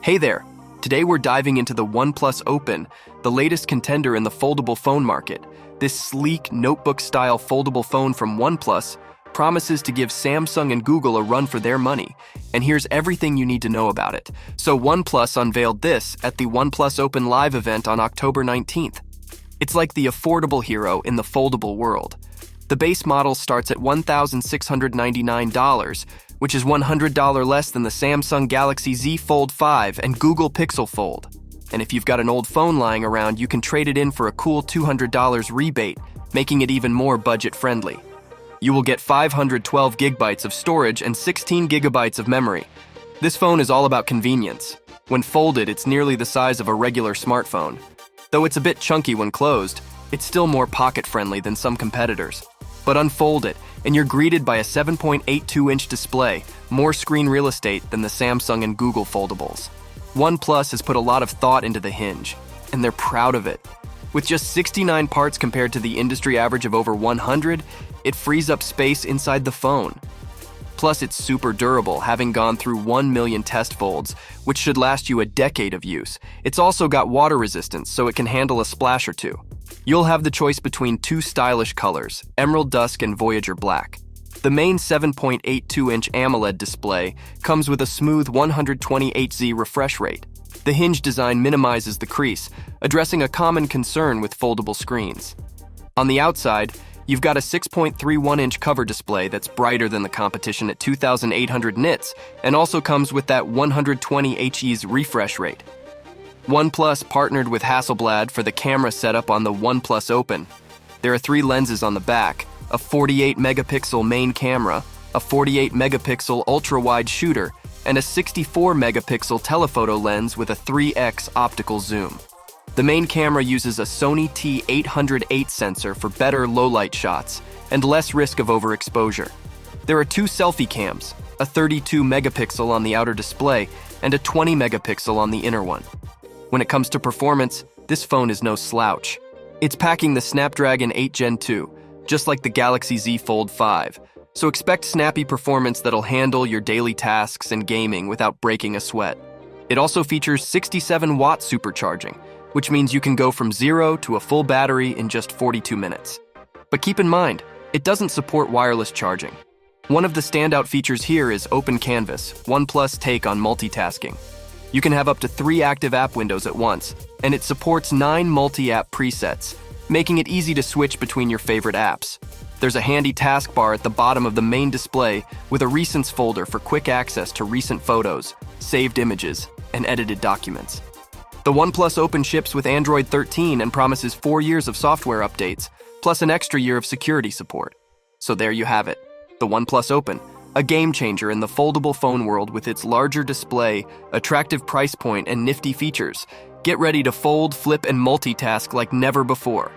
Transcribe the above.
Hey there! Today we're diving into the OnePlus Open, the latest contender in the foldable phone market. This sleek, notebook-style foldable phone from OnePlus promises to give Samsung and Google a run for their money. And here's everything you need to know about it. So OnePlus unveiled this at the OnePlus Open Live event on October 19th. It's like the affordable hero in the foldable world. The base model starts at $1,699, which is $100 less than the Samsung Galaxy Z Fold 5 and Google Pixel Fold. And if you've got an old phone lying around, you can trade it in for a cool $200 rebate, making it even more budget-friendly. You will get 512 gigabytes of storage and 16 gigabytes of memory. This phone is all about convenience. When folded, it's nearly the size of a regular smartphone. Though it's a bit chunky when closed, it's still more pocket-friendly than some competitors. But unfold it, and you're greeted by a 7.82-inch display, more screen real estate than the Samsung and Google foldables. OnePlus has put a lot of thought into the hinge, and they're proud of it. With just 69 parts compared to the industry average of over 100, it frees up space inside the phone. Plus, it's super durable, having gone through 1 million test folds, which should last you a decade of use. It's also got water resistance, so it can handle a splash or two. You'll have the choice between two stylish colors, Emerald Dusk and Voyager Black. The main 7.82-inch AMOLED display comes with a smooth 120Hz refresh rate. The hinge design minimizes the crease, addressing a common concern with foldable screens. On the outside, you've got a 6.31-inch cover display that's brighter than the competition at 2,800 nits and also comes with that 120Hz refresh rate. OnePlus partnered with Hasselblad for the camera setup on the OnePlus Open. There are 3 lenses on the back, a 48-megapixel main camera, a 48-megapixel ultra-wide shooter, and a 64-megapixel telephoto lens with a 3x optical zoom. The main camera uses a Sony T808 sensor for better low-light shots and less risk of overexposure. There are 2 selfie cams, a 32-megapixel on the outer display and a 20-megapixel on the inner one. When it comes to performance, this phone is no slouch. It's packing the Snapdragon 8 Gen 2, just like the Galaxy Z Fold 5, so expect snappy performance that'll handle your daily tasks and gaming without breaking a sweat. It also features 67-watt supercharging, which means you can go from 0 to a full battery in just 42 minutes. But keep in mind, it doesn't support wireless charging. One of the standout features here is Open Canvas, OnePlus' take on multitasking. You can have up to 3 active app windows at once, and it supports 9 multi-app presets, making it easy to switch between your favorite apps. There's a handy taskbar at the bottom of the main display with a Recents folder for quick access to recent photos, saved images, and edited documents. The OnePlus Open ships with Android 13 and promises 4 years of software updates, plus an extra year of security support. So there you have it, the OnePlus Open, a game changer in the foldable phone world with its larger display, attractive price point, and nifty features. Get ready to fold, flip, and multitask like never before.